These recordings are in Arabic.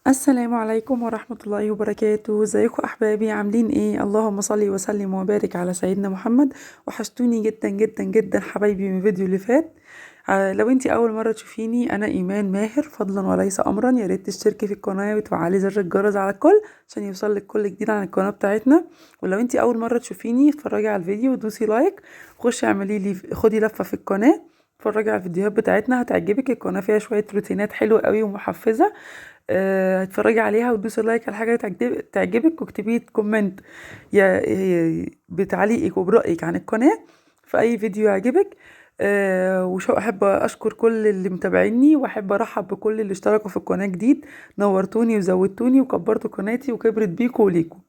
السلام عليكم ورحمة الله وبركاته. ازيكم احبابي؟ عاملين ايه؟ اللهم صل وسلم وبارك على سيدنا محمد. وحشتوني جدا جدا جدا حبايبي من الفيديو اللي فات. لو انتي اول مرة تشوفيني، انا ايمان ماهر، فضلا وليس امرا. يا ريت تشتركي في القناة وتفعلي زر الجرس على الكل عشان يوصلك كل جديد عن القناة بتاعتنا. ولو انتي اول مرة تشوفيني، اتفرجي على الفيديو ودوسي لايك، خشي اعملي لي خدي لفة في القناة، اتفرجي على الفيديوهات بتاعتنا هتعجبك. القناة فيها شوية روتينات حلوة قوي ومحفزة. هتفرجي عليها وتدوسي لايك على حاجة تعجبك، واكتبي كومنت بتعليقك وبرأيك عن القناة في أي فيديو يعجبك. وشو أحب أشكر كل اللي متابعيني، وأحب أرحب بكل اللي اشتركوا في القناة جديد. نورتوني وزودتوني وكبرتوا قناتي وكبرت بيكوا وليكوا.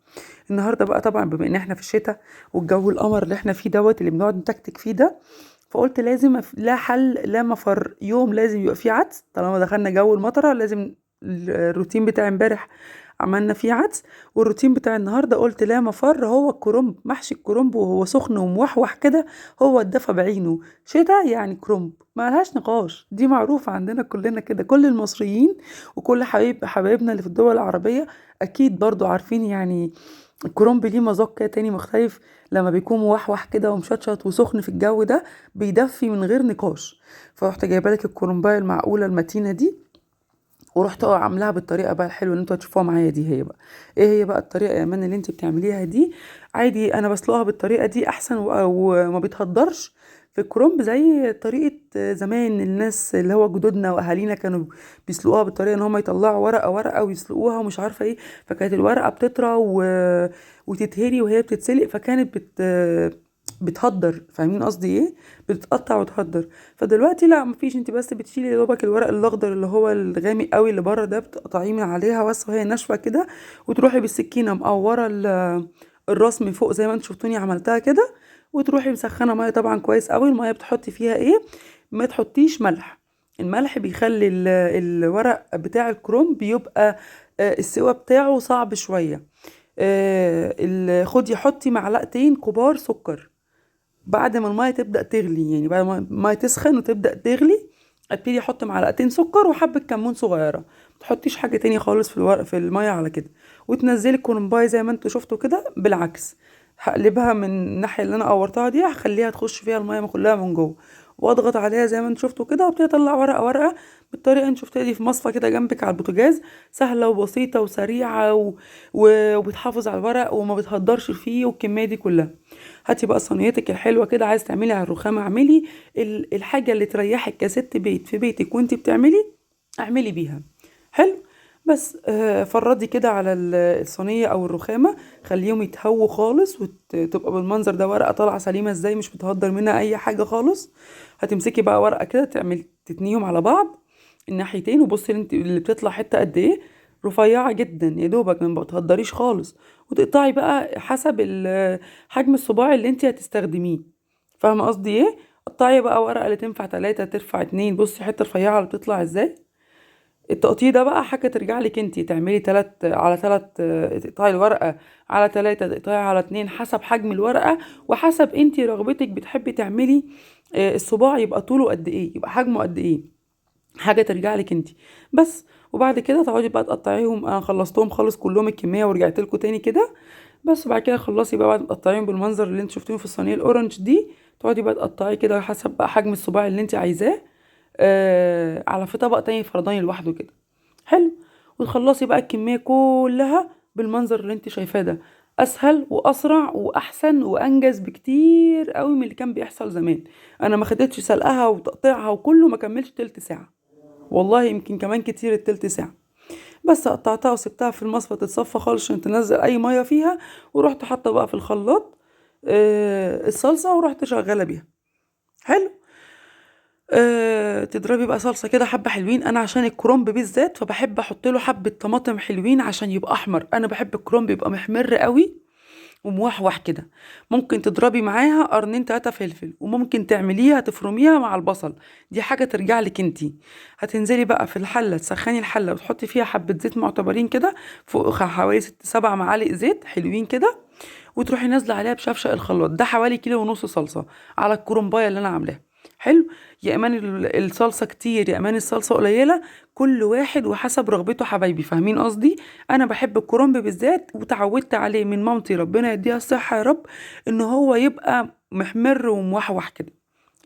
النهاردة بقى طبعا بما إن احنا في الشتاء والجو القمر اللي احنا فيه دوت اللي بنقعد نتكتك فيه ده، فقلت لازم لا حل لا مفر، يوم لازم يبقى فيه عدس. طالما دخلنا جو المطره لازم. الروتين بتاع امبارح عملنا فيه عدس، والروتين بتاع النهارده قلت لا مفر، هو الكرنب. محشي الكرنب وهو سخن وموحوح كده، هو الدفى بعينه. شتا يعني كرنب، ما لهاش نقاش، دي معروفة عندنا كلنا كده، كل المصريين وكل حبايبنا اللي في الدول العربية اكيد برضو عارفين يعني. الكرنب ليه مذاق كده تاني مختلف، لما بيكون موحوح كده ومشطشط وسخن في الجو ده بيدفي من غير نقاش. فرحت جايبه لك الكرنبايه المعقوله المتينه دي، ورحت عاملاها بالطريقه بقى الحلوه اللي انتوا هتشوفوها معايا دي. هي بقى ايه هي بقى الطريقه يا امان اللي انت بتعمليها دي؟ عادي انا بسلقها بالطريقه دي احسن وما بتهدرش في الكرنب زي طريقه زمان. الناس اللي هو جدودنا واهالينا كانوا بيسلقوها بالطريقه ان هم يطلعوا ورقه ورقه ويسلقوها ومش عارفه ايه، فكانت الورقه بتطرى وتتهري وهي بتتسلق، فكانت بتهدر. فاهمين قصدي ايه؟ بتتقطع وتهدر. فدلوقتي لا، مفيش، انت بس بتشيلي يا دوبك الورق الاخضر اللي هو الغامق قوي اللي بره ده، بتقطعيه من عليها بس وهي ناشفه كده، وتروحي بالسكينه مقوره الراس من فوق زي ما انت شفتوني عملتها كده. وتروحي مسخنه ميه طبعا كويس قوي. الميه بتحطي فيها ايه؟ ما تحطيش ملح. الملح بيخلي الورق بتاع الكرنب بيبقى السوا بتاعه صعب شويه. خدي حطي معلقتين كبار سكر بعد ما المية تبدأ تغلي، يعني بعد ما المية تسخن وتبدأ تغلي، ابتدي احط معلقتين سكر وحبة كمون صغيرة. متحطيش حاجة تانية خالص في في المية على كده. وتنزلي الكرنباية زي ما انتوا شفتوا كده بالعكس. هقلبها من الناحية اللي انا قورتها دي، هخليها تخش فيها المية كلها من جوه، واضغط عليها زي ما انتوا شفتوا كده، وابتدي اطلع ورقة ورقة بالطريقة اللي انتوا شفتوها دي في مصفى كده جنبك على البوتاجاز. سهلة وبسيطة وسريعة وبتحافظ على الورق وما بتهدرش فيه والكمية دي كلها. هاتي بقى صينيتك الحلوه كده، عايز تعملي على الرخامه اعملي الحاجه اللي تريحك كست بيت في بيتك وانتي بتعملي، اعملي بيها. حلو. بس فردي كده على الصينيه او الرخامه، خليهم يتهووا خالص وتبقى بالمنظر ده، ورقه طالعه سليمه ازاي، مش بتهدر منها اي حاجه خالص. هتمسكي بقى ورقه كده تتنيهم على بعض الناحيتين، وبصي اللي بتطلع حته قد ايه، رفيعه جدا يا دوبك، ما بتهدريش خالص. وتقطعي بقى حسب حجم الصباع اللي انت هتستخدميه. فاهمه قصدي ايه؟ قطعي بقى ورقه اللي تنفع 3 تنفع 2. بصي حته رفيعه اللي بتطلع ازاي. التقطيع ده بقى حاجه ترجع لك انت، تعملي 3 على 3، تقطعي الورقه على 3، تقطعي على 2 حسب حجم الورقه، وحسب انت رغبتك بتحبي تعملي الصباع يبقى طوله قد ايه، يبقى حجمه قد ايه، حاجه ترجع لك انت. بس. وبعد كده تقعدي بقى تقطعيهم. انا خلصتهم خالص كلهم الكميه ورجعت لكم تاني كده. بس. وبعد كده خلصي بقى بعد ما تقطعيهم بالمنظر اللي انت شفتوه في الصينيه الاورنج دي، تقعدي بقى تقطعي كده حسب بقى حجم الصباع اللي انت عايزاه، على في طبق تاني فرداني لوحده كده. حلو. وتخلصي بقى الكميه كلها بالمنظر اللي انت شايفاه ده. اسهل واسرع واحسن وانجز بكتير قوي من اللي كان بيحصل زمان. انا ما خدتش سلقها وتقطيعها وكله ما كملش تلت ساعه، والله يمكن كمان كتير التلت ساعة. بس قطعتها وسبتها في المصفى تتصفى خالص عشان تنزل اي مية فيها. ورحت حاطة بقى في الخلاط الصلصة، ورحت شغالة بيها. حلو. تضربي بقى صلصة كده حبة حلوين. انا عشان الكرنب بالذات فبحب احط له حبة طماطم حلوين عشان يبقى احمر. انا بحب الكرنب يبقى محمر قوي وموحوح كده. ممكن تضربي معاها قرنين 3 فلفل، وممكن تعمليها تفرميها مع البصل، دي حاجة ترجع لك انتي. هتنزلي بقى في الحلة، تسخني الحلة وتحطي فيها حبة زيت معتبرين كده، فوق حوالي 6 7 معالق زيت حلوين كده. وتروحي نازلة عليها بشفشق الخلاط ده حوالي كيلو ونص صلصة على الكرنباية اللي انا عاملاها. حلو. يا امان الصلصه كتير يا امان الصلصه قليله، كل واحد وحسب رغبته حبايبي، فاهمين قصدي؟ انا بحب الكرنب بالذات وتعودت عليه من مامتي ربنا يديها الصحه يا رب، ان هو يبقى محمر وموحوح كده،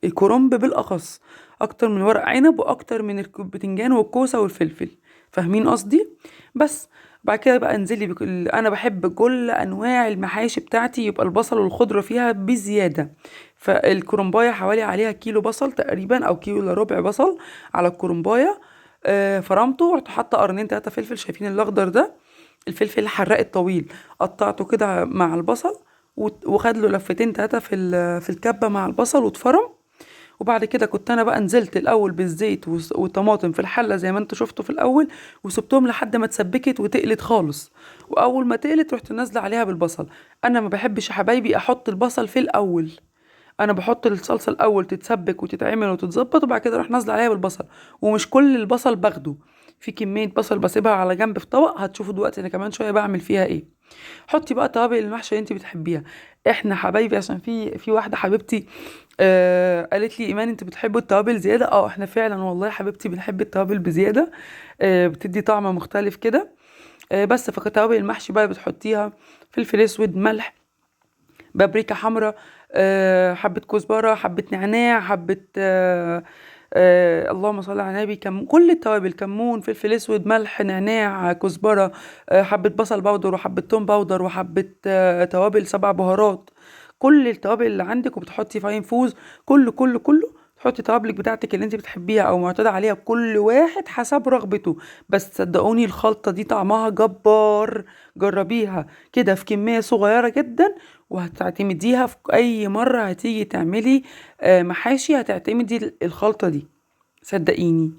الكرنب بالاخص، اكتر من ورق عنب واكتر من البتنجان والكوسه والفلفل، فاهمين قصدي؟ بس بعد كده بقى انزلي انا بحب كل انواع المحاشي بتاعتي يبقى البصل والخضره فيها بزياده. فالكرنبايه حوالي عليها كيلو بصل تقريبا او كيلو الا ربع بصل على الكرنبايه. فرمته، رحت حاطه قرنين تلاتة فلفل، شايفين الاخضر ده؟ الفلفل الحراق الطويل، قطعته كده مع البصل، وخد له لفتين تلاتة في الكبه مع البصل واتفرم. وبعد كده كنت انا بقى نزلت الاول بالزيت والطماطم في الحله زي ما انتوا شفتوا في الاول، وسبتهم لحد ما اتسبكت وتقلت خالص. واول ما تقلت رحت نازله عليها بالبصل. انا ما بحبش يا حبايبي احط البصل في الاول، انا بحط الصلصه الاول تتسبك وتتعمل وتتظبط، وبعد كده اروح نازله عليها بالبصل. ومش كل البصل باخده، في كميه بصل بسيبها على جنب في طبق، هتشوفوا دلوقتي انا كمان شويه بعمل فيها ايه. حطي بقى توابل المحشي اللي انت بتحبيها. احنا حبايبي عشان في واحده حبيبتي قالت لي ايمان انت بتحبوا التوابل زياده، احنا فعلا والله يا حبيبتي بنحب التوابل بزياده، بتدي طعم مختلف كده. بس فكتوابل المحشي بقى بتحطيها فلفل اسود، ملح، بابريكا حمراء، حبة كزبرة، حبة نعناع، حبة اللهم صل على النبي، كل التوابل، كمون، فلفل اسود، ملح، نعناع، كزبرة، حبة بصل باودر وحبة توم باودر وحبة توابل 7 بهارات، كل التوابل اللي عندك، وبتحطي فاين فوز، كله تحطي توابلك بتاعتك اللي انت بتحبيها او معتاده عليها، كل واحد حسب رغبته. بس صدقوني الخلطه دي طعمها جبار، جربيها كده في كميه صغيره جدا، وهتعتمديها في اي مرة هتيجي تعملي محاشي، هتعتمدي الخلطة دي، صدقيني.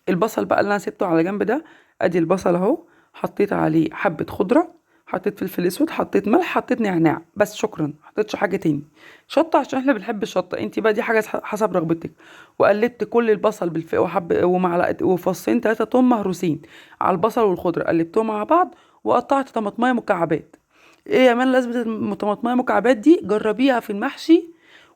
البصل بقى اللي انا سبته على جنب ده، ادي البصل اهو، حطيت عليه حبة خضرة، حطيت فلفل اسود، حطيت ملح، حطيت نعناع، بس شكرا، محطيتش حاجة تاني. شطة عشان احنا بنحب الشطة، انتي بقى دي حاجة حسب رغبتك. وقلبت كل البصل ومعلقة وفصين 3 توم مهروسين على البصل والخضرة، قلبتهم مع بعض، وقطعت طماطمايه مكعبات. ايه يا مان لازمة الطماطمايه مكعبات دي؟ جربيها في المحشي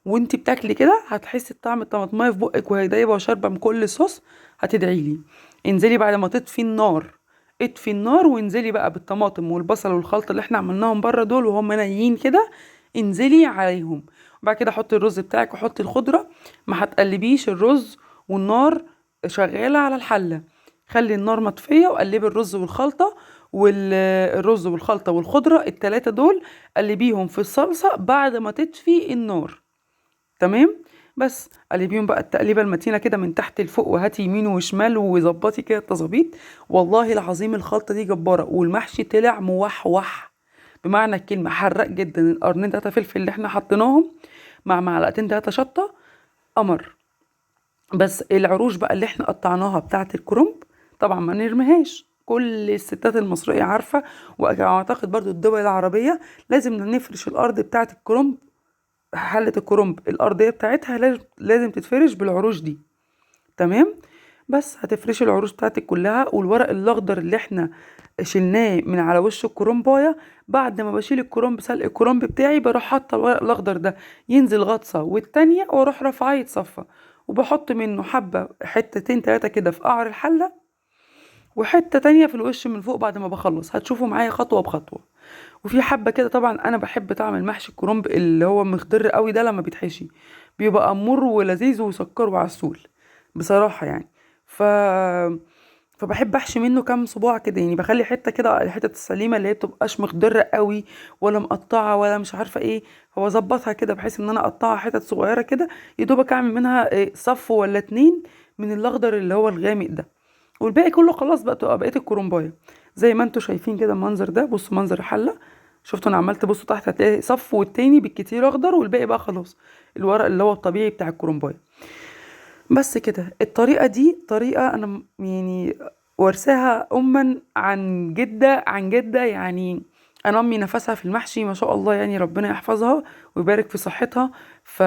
وانتي بتاكلي كده، هتحسي بطعم الطماطمايه في بقك وهي دايبه وشاربه من كل الصوص، هتدعي لي. انزلي بعد ما تطفي النار، اطفي النار وانزلي بقى بالطماطم والبصل والخلطه اللي احنا عملناهم بره دول وهم نيين كده، انزلي عليهم. وبعد كده حطي الرز بتاعك وحطي الخضره، ما هتقلبيش الرز والنار شغاله على الحله، خلي النار مطفيه وقلبي الرز والخلطه، والرز والخلطه والخضره التلاتة دول قلبيهم في الصلصه بعد ما تطفي النار. تمام. بس قلبيهم بقى التقليبه المتينه كده من تحت لفوق، وهاتي يمين وشمال وظبطي كده التظابيط. والله العظيم الخلطه دي جباره، والمحشي طلع موحوح بمعنى الكلمه، حرق جدا. القرنين 3 فلفل اللي احنا حطيناهم مع معلقتين 3 شطه، قمر. بس العروش بقى اللي احنا قطعناها بتاعه الكرنب طبعا ما نرميهاش، كل الستات المصريه عارفه، واعتقد برضو الدول العربيه لازم نفرش الارض بتاعه الكرنب، حلة الكرنب الأرضية بتاعتها لازم تتفرش بالعروش دي. تمام. بس هتفرشي العروش بتاعتك كلها، والورق الأخضر اللي احنا شلناه من على وش الكرنباية، بعد ما بشيل الكرنب سلق الكرنب بتاعي بروح حاطة الورق الأخضر ده ينزل غطسة، والتانية واروح رافعاه يتصفى، وبحط منه حبة حتتين 3 كده في قعر الحلة، وحتة تانية في الوش من فوق بعد ما بخلص، هتشوفوا معايا خطوة بخطوة. وفي حبة كده، طبعا انا بحب طعم المحشي الكرنب اللي هو مخضر قوي ده لما بيتحشي، بيبقى امور ولذيذ وسكر وعسول بصراحة يعني. ف فبحب احشي منه كام صباع كده، يعني بخلي حته كده، الحتت السليمه اللي هي بتبقاش مخضره قوي ولا مقطعه ولا مش عارفه ايه، هو اظبطها كده بحيث ان انا اقطعها حتت صغيره كده، يدوبك اعمل منها صف ولا 2 من الاخضر اللي هو الغامق ده، والباقي كله خلاص بقى تبقى بقيت الكرنبايه. زي ما انتوا شايفين كده المنظر ده، بصوا منظر الحله، شفتوا انا عملت، بصوا تحت هتلاقي صف والتاني بالكتير اخضر، والباقي بقى خلاص الورق اللي هو الطبيعي بتاع الكرنبايه. بس كده، الطريقه دي طريقه انا يعني ورثاها اما عن جده عن جده يعني. انا امي نفسها في المحشي ما شاء الله، يعني ربنا يحفظها ويبارك في صحتها. ف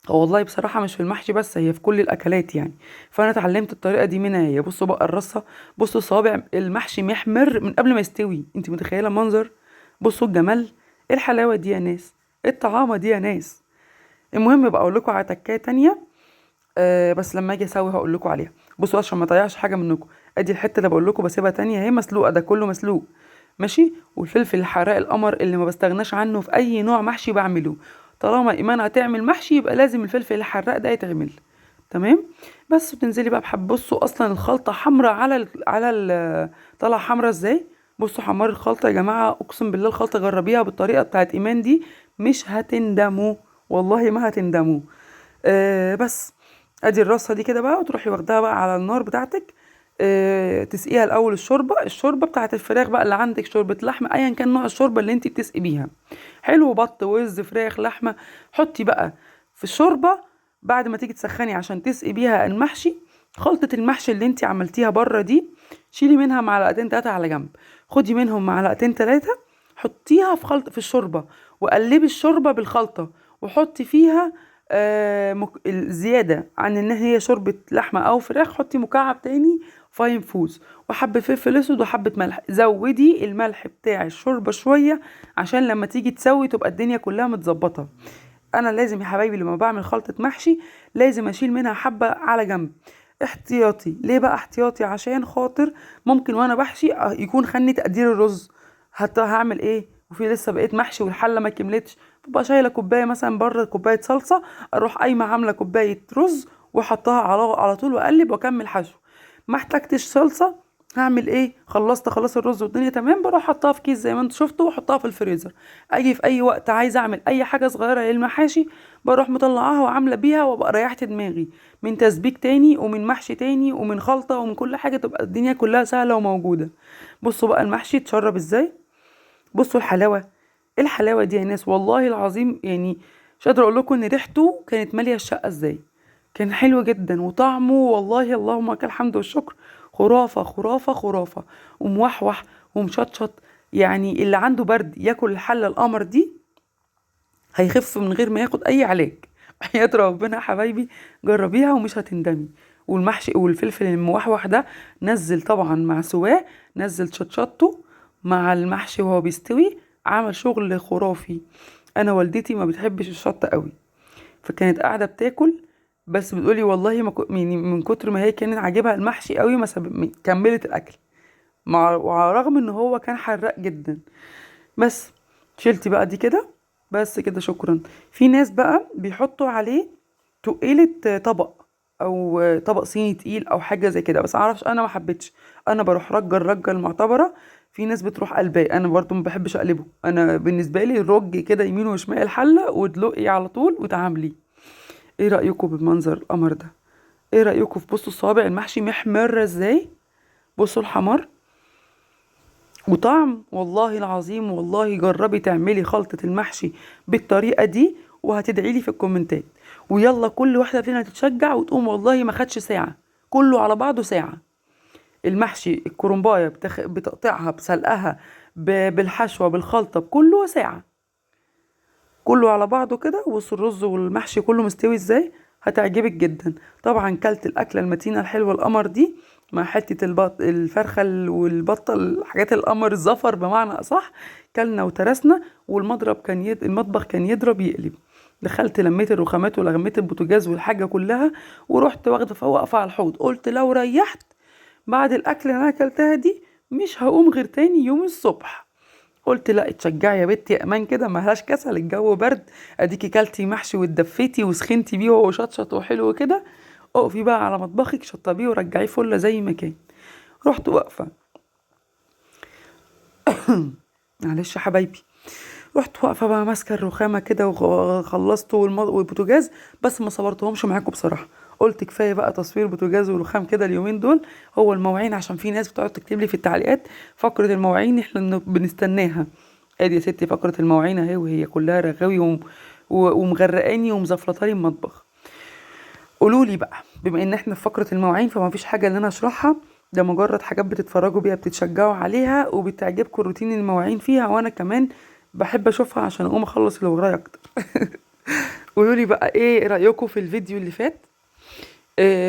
والله بصراحة مش في المحشي بس، هي في كل الأكلات يعني. فأنا اتعلمت الطريقة دي منها هي. بصوا بقى الرصة، بصوا صوابع المحشي محمر من قبل ما يستوي، انت متخيلة المنظر؟ بصوا الجمال، ايه الحلاوة دي يا ناس، ايه الطعامة دي يا ناس. المهم بقى اقول لكم على تكايه تانية. بس لما اجي اسوي هقول لكم عليها. بصوا عشان ما اضيعش حاجه منكم، ادي الحته اللي بقول لكم بسيبها تانية اهي مسلوقه، ده كله مسلوق ماشي. والفلفل الحراق القمر اللي ما بستغناش عنه في اي نوع محشي بعمله، طالما ايمان هتعمل محشي يبقى لازم الفلفل الحراق ده يتعمل. تمام. بس وتنزلي بقى بصوا اصلا الخلطه حمراء طالعه حمراء ازاي. بصوا حمار الخلطه يا جماعه، اقسم بالله الخلطه جربيها بالطريقه بتاعت ايمان دي، مش هتندموا، والله ما هتندموا. بس ادي الرصه دي كده بقى، وتروحي واخداها بقى على النار بتاعتك. تسقيها الاول الشوربه بتاعت الفراخ بقى اللي عندك، شوربه لحمه ايا كان نوع الشوربه اللي انت بتسقي بيها. حلو، بط، وز، فراخ، لحمه. حطي بقى في الشوربه بعد ما تيجي تسخني عشان تسقي بيها المحشي، خلطه المحشي اللي انت عملتيها بره دي، شيلي منها معلقتين تلاته على جنب، خدي منهم معلقتين تلاته، حطيها في الشوربه، وقلبي الشوربه بالخلطه، وحطي فيها الزيادة عن ان هي شوربة لحمة او فراخ، حطي مكعب تاني فاين فوز، وحبة فلفل اسود، وحبة ملح. زودي الملح بتاع الشوربة شوية عشان لما تيجي تسوي تبقى الدنيا كلها متظبطة. انا لازم يا حبايبي لما بعمل خلطة محشي لازم اشيل منها حبة على جنب احتياطي. ليه بقى احتياطي؟ عشان خاطر ممكن وانا بحشي يكون خني تقدير الرز، حتى هعمل ايه وفي لسه بقيت محشي والحله ما كملتش، ببقى شايله كوبايه مثلا بره، كوبايه صلصه، اروح قايمه عامله كوبايه رز وحطها على طول واقلب واكمل حشو. ما احتجتش صلصه، هعمل ايه؟ خلصت خلاص الرز والدنيا تمام، بروح احطها في كيس زي ما انتوا شفتوا واحطها في الفريزر. اجي في اي وقت عايزه اعمل اي حاجه صغيره للمحاشي، بروح مطلعاها وعامله بيها، وابقى ريحت دماغي من تسبيك تاني ومن محشي تاني ومن خلطه ومن كل حاجه، تبقى الدنيا كلها سهله وموجوده. بصوا بقى المحشي اتشرب ازاي، بصوا الحلاوه. ايه الحلاوه دي يا ناس، والله العظيم يعني مش قادره اقول لكم ان ريحته كانت ماليه الشقه ازاي. كان حلو جدا، وطعمه والله اللهم لك الحمد والشكر، خرافه خرافه خرافه، وموحوح ومشطشط. يعني اللي عنده برد ياكل الحله القمر دي هيخف من غير ما ياخد اي علاج. حياة ربنا يا حبايبي جربيها ومش هتندمي. والمحشي والفلفل الموحوح ده نزل طبعا مع سواه، نزل شطشطه مع المحشي وهو بيستوي، عمل شغل خرافي. انا والدتي ما بتحبش الشطه قوي، فكانت قاعده بتاكل، بس بتقولي والله ما يعني من كتر ما هي كانت عاجبها المحشي قوي كملت الاكل، وعلى الرغم ان هو كان حراق جدا. بس شلتي بقى دي كده، بس كده شكرا. في ناس بقى بيحطوا عليه تقيلة طبق، او طبق صيني تقيل او حاجة زي كده، بس معرفش انا ما حبيتش. انا بروح الرجة المعتبرة. في ناس بتروح قلباه، انا برضو ما بحبش اقلبه. انا بالنسبة لي الرج كده يمين وشمال الحلة وتلقي على طول وتعاملي. ايه رأيكم بالمنظر القمر ده؟ ايه رأيكم في بصوا الصوابع المحشي محمرة ازاي، بصوا الحمار وطعم. والله العظيم والله جربي تعملي خلطة المحشي بالطريقة دي وهتدعيلي في الكومنتات. ويلا كل واحدة فينا تتشجع وتقوم، والله ما خدش ساعة، كله على بعضه ساعة. المحشي الكرنباية بتقطعها بسلقها بالحشوة بالخلطة بكله ساعة، كله على بعضه كده. بص الرز والمحشي كله مستوي ازاي، هتعجبك جدا. طبعا كلت الاكله المتينه الحلوه القمر دي مع حته الفرخه والبطه، الحاجات القمر الزفر بمعنى اصح. كلنا وترسنا، والمضرب المطبخ كان يضرب يقلب. دخلت لميت الرخامات ولغميت البوتاجاز والحاجه كلها، ورحت واقفه على الحوض، قلت لو ريحت بعد الاكل اللي انا اكلتها دي مش هقوم غير تاني يوم الصبح. قلت لا اتشجعي يا بنتي يا امان كده، ملهاش كسل، الجو برد، اديكي كلتي محشي واتدفيتي وسخنتي بيه وهو شطشط وحلو كده، اقفي بقى على مطبخك شطبيه ورجعيه فله زي ما كان. رحت واقفه معلش يا حبايبي، رحت واقفه بقى ماسكه الرخامه كده وخلصت والبوتاجاز، بس ما صورتهمش معاكم بصراحه. قلت كفايه بقى تصوير بوتاجاز ورخام كده اليومين دول. هو المواعين عشان في ناس بتقعد تكتب لي في التعليقات فقره المواعين احنا بنستناها. ادي يا ستي فقره المواعين اهي، وهي كلها رغاوي ومغرقاني ومزفلطاني المطبخ. قولوا لي بقى، بما ان احنا في فقره المواعين فما فيش حاجه ان انا اشرحها، ده مجرد حاجات بتتفرجوا بيها بتتشجعوا عليها وبتعجبكم روتين المواعين فيها، وانا كمان بحب اشوفها عشان اقوم اخلص اللي ورايا اكتر. قولوا لي بقى ايه رايكم في الفيديو اللي فات،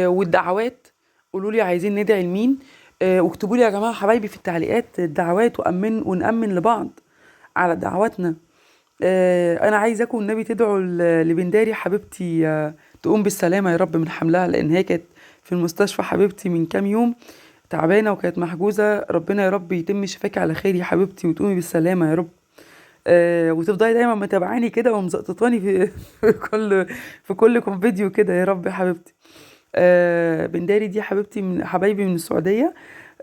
والدعوات. قولوا لي عايزين ندعي لمين. واكتبوا لي يا جماعه حبايبي في التعليقات الدعوات، ونأمن لبعض على دعواتنا انا عايزاكم النبي تدعوا لبنداري حبيبتي، تقوم بالسلامه يا رب من حملها، لان هي كانت في المستشفى حبيبتي من كام يوم تعبانه وكانت محجوزه. ربنا يا رب يتم شفاكي على خير يا حبيبتي وتقومي بالسلامه يا رب. وتفضلي دايما متابعاني كده ومزقططاني في في كل فيديو كده يا رب يا حبيبتي. بنداري دي حبيبتي من حبايبي من السعوديه،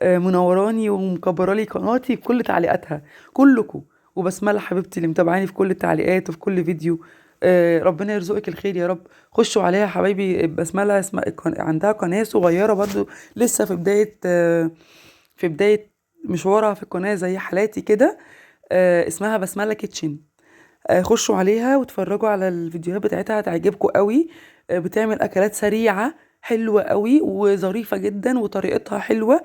منوراني ومكبرالي قناتي بكل تعليقاتها كلكم. وبسمله حبيبتي اللي متابعاني في كل التعليقات وفي كل فيديو. ربنا يرزقك الخير يا رب. خشوا عليها يا حبايبي، بسمله عندها قناه صغيره برضو، لسه في بدايه مشوارها في القناه زي حالاتي كده. اسمها بسمله كيتشن. خشوا عليها واتفرجوا على الفيديوهات بتاعتها هتعجبكم قوي. بتعمل اكلات سريعه حلوه قوي وظريفه جدا وطريقتها حلوه.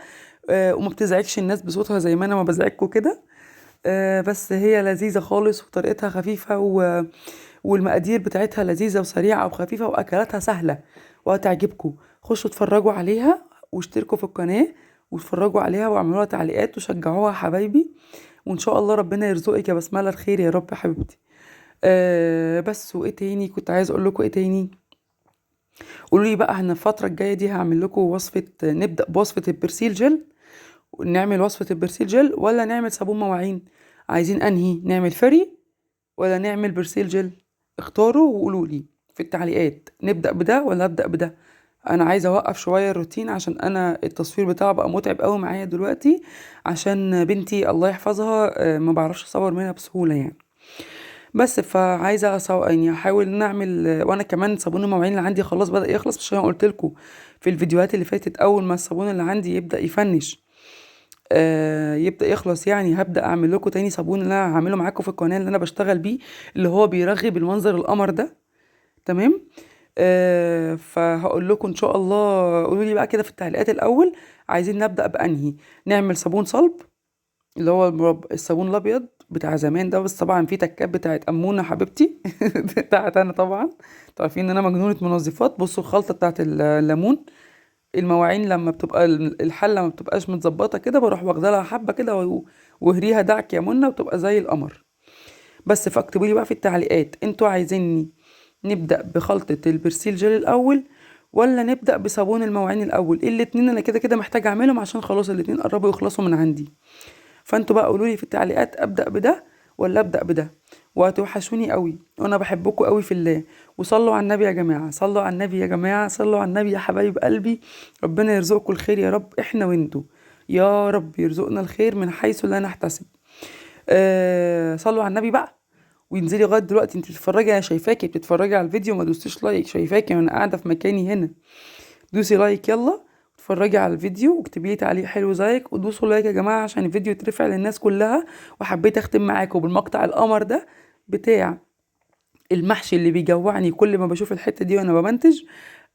وما بتزعجش الناس بصوتها زي ما انا ما بزعجكم كده. بس هي لذيذه خالص وطريقتها خفيفه والمقادير بتاعتها لذيذه وسريعه وخفيفه واكلاتها سهله وهتعجبكم. خشوا اتفرجوا عليها واشتركوا في القناه واتفرجوا عليها واعملوا لها تعليقات وشجعوها حبايبي. وان شاء الله ربنا يرزقك يا بسمله الخير يا رب يا حبيبتي. بس وايه تاني كنت عايز اقول لكم ايه تاني. قولوا لي بقى احنا الفتره الجايه دي هعمل لكم وصفه، نبدا بوصفه البرسيل جل. نعمل وصفه البرسيل جل ولا نعمل صابون مواعين؟ عايزين انهي، نعمل فري ولا نعمل برسيل جل؟ اختاروا وقولوا لي في التعليقات، نبدا بده ولا ابدا بده. انا عايزه اوقف شويه الروتين عشان انا التصوير بتاعه بقى متعب قوي معايا دلوقتي، عشان بنتي الله يحفظها ما بعرفش اصور منها بسهوله يعني. بس فعايزه يعني احاول نعمل. وانا كمان صابون المواعين اللي عندي خلاص بدأ يخلص، عشان قلت لكم في الفيديوهات اللي فاتت اول ما الصابون اللي عندي يبدأ يفنش، يبدأ يخلص يعني هبدأ اعمل لكم تاني صابون اللي انا هعمله معاكم في القناه اللي انا بشتغل بيه، اللي هو بيرغي بالمنظر القمر ده. تمام. فهقول لكم ان شاء الله. قولوا لي بقى كده في التعليقات الاول عايزين نبدأ بانهي. نعمل صابون صلب اللي هو الصابون الابيض بتاع زمان ده، بس طبعا في تكات بتاعت امونه حبيبتي بتاعت انا طبعا. انتوا عارفين ان انا مجنونه منظفات. بصوا الخلطه بتاعت الليمون. المواعين لما بتبقى الحله ما بتبقاش متظبطه كده بروح واخده لها حبه كده وهريها دعك يا منى وتبقى زي القمر. بس فاكتبوا لي بقى في التعليقات انتوا عايزيني نبدا بخلطه البرسيل جل الاول ولا نبدا بصابون المواعين الاول. الاتنين انا كده كده محتاجه اعملهم عشان خلاص الاتنين قربوا يخلصوا من عندي. فانتوا بقى قولوا لي في التعليقات ابدا بده ولا ابدا بده. وهتوحشوني قوي وانا بحبكم قوي في الله. وصلوا على النبي يا جماعه، صلوا على النبي يا جماعه، صلوا على النبي يا حبايب قلبي. ربنا يرزقكم الخير يا رب احنا وانتوا. يا رب يرزقنا الخير من حيث لا نحتسب. صلوا على النبي بقى. وانزلي لغايه دلوقتي انت بتتفرجي، انا شايفاكي بتتفرجي على الفيديو ما دوستيش لايك، شايفاكي وانا قاعده في مكاني هنا. دوسي لايك يلا، اتفرجي على الفيديو واكتبي لي تعليق حلو زيك، ودوسوا لايك يا جماعه عشان الفيديو يترفع للناس كلها. وحبيت اختم معاكم بالمقطع القمر ده بتاع المحشي اللي بيجوعني كل ما بشوف الحته دي وانا بمنتج.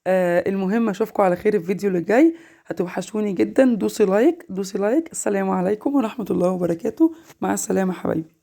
المهم اشوفكم على خير الفيديو اللي جاي. هتوحشوني جدا. دوسي لايك دوسي لايك. السلام عليكم ورحمه الله وبركاته. مع السلامه حبايبي.